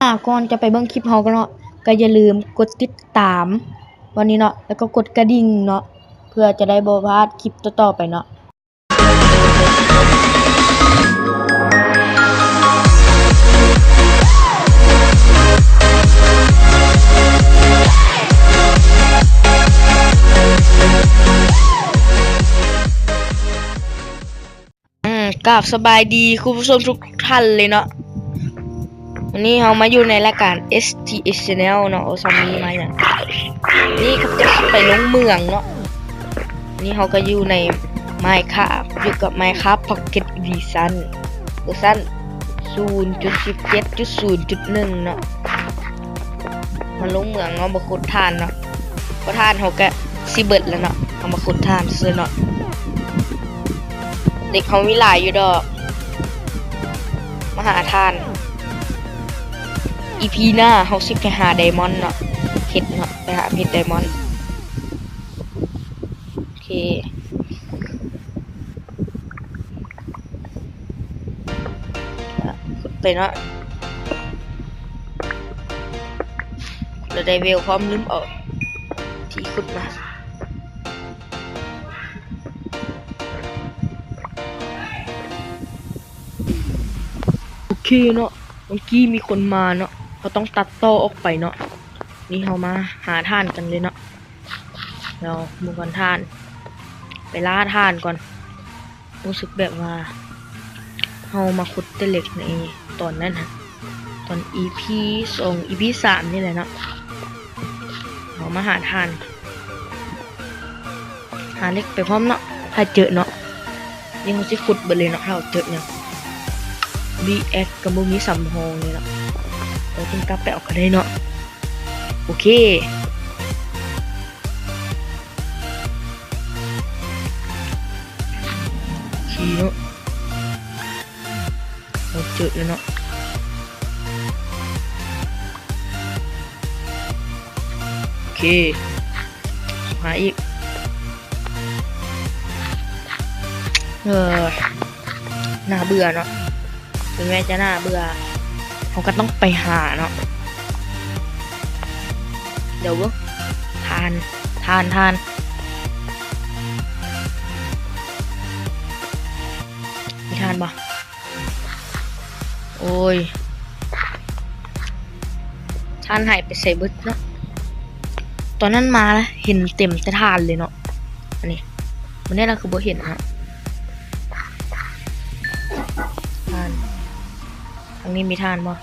ก่อนจะไปเบิ่งคลิปเฮาก็เนาะก็อย่าลืมกดติดตามวันนี้เนาะแล้วก็กดกระดิ่งเนาะเพื่อจะได้บ่พลาดคลิปต่อๆไปเนาะกราบสบายดีคุณผู้ชมทุกท่านเลยเนาะวันนี้เรามาอยู่ในรายการ STS Channel เนาะโอซามิมาอย่างนี่ก็จะไปลงเมืองเนาะนี่เราก็อยู่ใน Minecraft อยู่กับ Minecraft Pocket Edition เวอร์ชัน 0.17.0.1 เนาะมาลงเมืองเนาะมาขุดถ่านเนาะก็ถ่านเขาก็สิเบิดแล้วเนาะเอามาขุดถ่านซื้อเนาะเด็กเขามีหลายอยู่ดอกมาหาถ่าน EP หน้าเขาสิไปหาไดมอนด์เนาะเพชรเนาะไปหาเพชรไดมอนด์โอเคขุดไปเนาะเราได้เวลพร้อมลืมออกที่ขุดมาโอเคเนาะเมื่อกี้มีคนมาเนาะเราต้องตัดต่อออกไปเนาะนี่เรามาหาท่านกันเลยเนาะเรามุ่งกันท่านไปล่าท่านก่อนรู้สึกแบบว่าเรามาขุดแต่เหล็กในตอนนั้นฮะตอน EP 2 EP 3นี่แหละเนาะเรามาหาท่านหาเหล็กไปพร้อมเนาะถ้าเจอเนาะนี่เราสิขุดไปเลยเนาะถ้าเราเจอเนี่ยBX กับบุมีสำโพงเลยเนาะเราต้องกลับไปออกกันได้เนาะโอเคขี่เนาะเราเจอแล้วเนาะโอเคหาอีกน่าเบื่อเนาะถึงแม้จะน่าเบื่อเขาก็ต้องไปหาเนาะเดี๋ยวทานมีทานบ่โอ้ยทานหายไปใส่บึดเนาะตอนนั้นมาแล้วเห็นเต็มแต่ทานเลยเนาะอันนี้วันนี้เราคือบ่เห็นฮะทานทางนี้มีทานบ่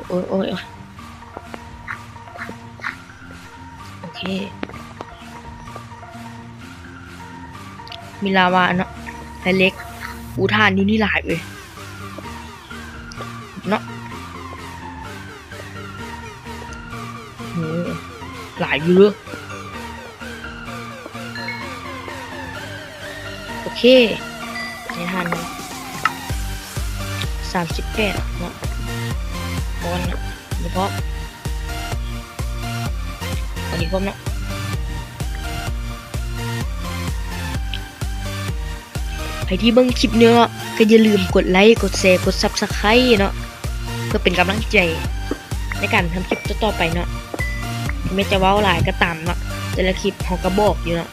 โอ้ยโอเคมีลาวาเนาะแต่เล็กอูทานอยู่นี่หลายเลยเนาะโหหลายเยอะโอเคในทานเนาะ38เนาะบอลนะเฉพาะอันนี้พร้อมเนาะใครที่เบิ่งคลิปเนาะก็อย่าลืมกดไลค์กดแชร์กด Subscribe เนาะเพื่อเป็นกำลังใจในการทำคลิปต่อๆไปเนาะไม่จะว้าวหลายก็ตามเนาะแต่ละคลิปเขาก็บอกอยู่เนาะ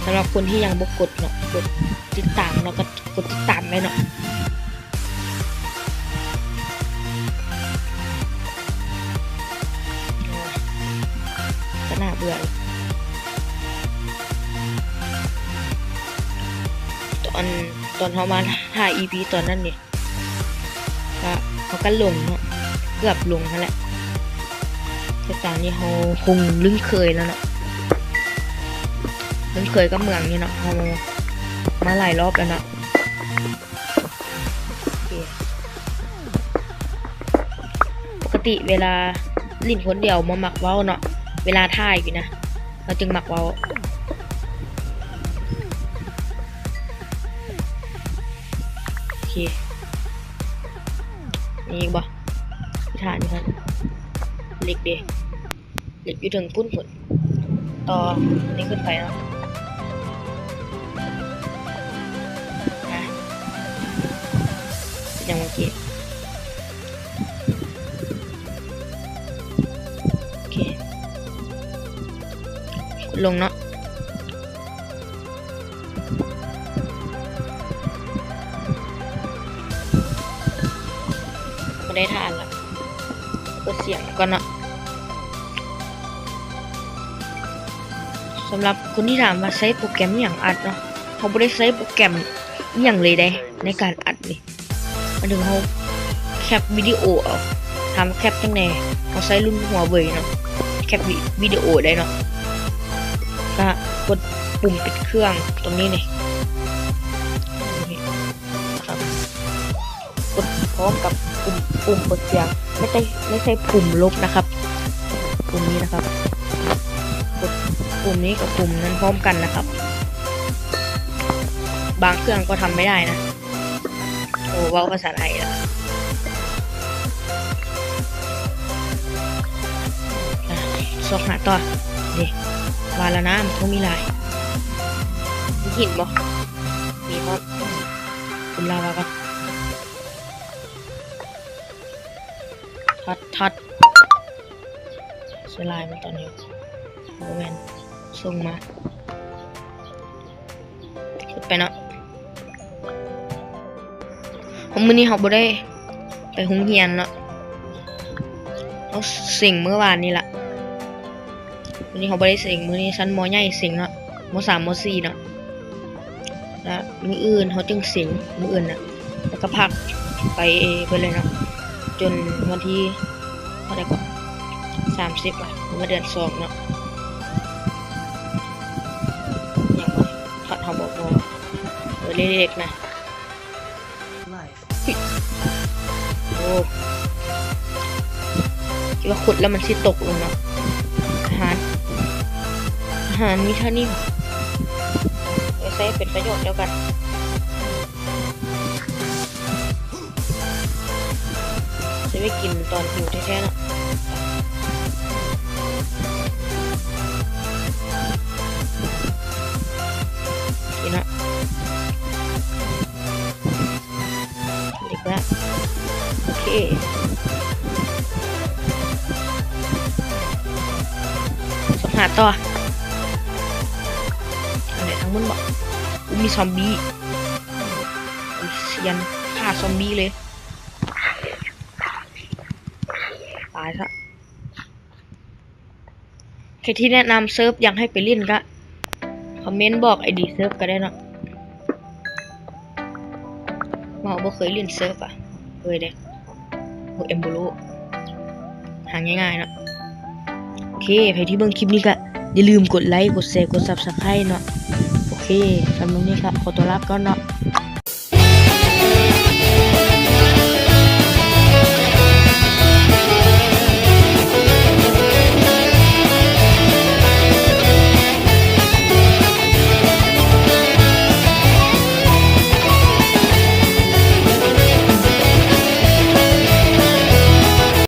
สำหรับคนที่ยังบ่กดเนาะกดติดตามแล้วก็กดติดตามไว้เนาะก็น่าเบื่อตอนเขามาถ่าย EP ตอนนั้นเนี่ยก็เขาก็ลงเนาะเกือบลงนั่นแหละแต่ตอนนี้เขาคงลืมเคยแล้วเนาะลืมเคยกับเมืองนี่เนาะเขามาหลายรอบแล้วเนาะปกติเวลาลิ้นคนเดียวมาหมักเว้าเนาะเวลาถ่ายอยู่นะเราจึงหมักเว้าโอเคนี่บ่ฐานนี่ครับเหล็กเดเหล็กอยู่ถึงพุ่นฝนต่อนี่ขึ้นไปเนาะอย่างเมื่อกี้ ลงเนาะไม่ได้ทานละเปิดเสียงก่อนเนาะสำหรับคนที่ถามว่าใช้โปรแกรมอย่างอัดเนาะเขาไม่ได้ใช้โปรแกรมอย่างเลยได้ในการอัดนี่มาถึงเขาแคปวิดีโอเอาทำแคปจังไงเขาใช้รุ่นหัวเว่ยเนาะแคปวิดีโอได้เนาะก็กดปุ่มปิดเครื่องตรงนี้เลยนะครับกดพร้อมกับปุ่มเปิดเสียงไม่ใช่ปุ่มลบนะครับปุ่มนี้นะครับกดปุ่มนี้กับปุ่มนั้นพร้อมกันนะครับบางเครื่องก็ทำไม่ได้นะโอ้ว่าภาษาไทยละสอกหาต่อนี่วาแล้วนะมันต้องมีลายมีหินบ่มีเพราะคุณลาวาก็ทัดสลายมันตอนนี้โมเมนส่งมาขึ้นไปเนาะผมมื้อนี้เขาบ่ได้ไปโรงเรียนเนาะเขาสิ่งเมื่อวานนี้ล่ะมื้อนี้เขาบ่ได้สิ่งมื้อนี้ชั้นม.ใหญ่สิ่งเนาะม.3 ม.4 เนาะแล้วมื้ออื่นเขาจึงสิ่งมื้ออื่นน่ะแล้วก็พักไปเพิ่นเลยเนาะจนวันที่เท่าไหร่ก็30อ่ะเมื่อเดือน2เนาะยังบ่ทัดเขาบอกว่าเล็กๆนะโอ้คิดว่าขุดแล้วมันสิตกลงเนาะอาหารมีเท่านี้ไว้ใช้เป็นประโยชน์เดียวกันจะไม่กินตอนหิวแท้ๆเนาะกินเนาะดีกว่าโอเคสองหาต่ออะไรทั้งหมดบอกมีซอมบี้เซียนฆ่าซอมบี้เลยตายซะใครที่แนะนำเซิร์ฟยังให้ไปเล่นก็คอมเมนต์บอกไอดีเซิร์ฟก็ได้เนาะมาบ่เคยเล่นเซิร์ฟอ่ะเคยเด้โอเอมโบโลหาง่ายๆเนาะโอเคใครที่เบิ่งคลิปนี้ก็อย่าลืมกดไลค์กดแชร์กด Subscribe เนาะโอเคสำหรับนี้ครับขอตัวลาก่อนเนาะ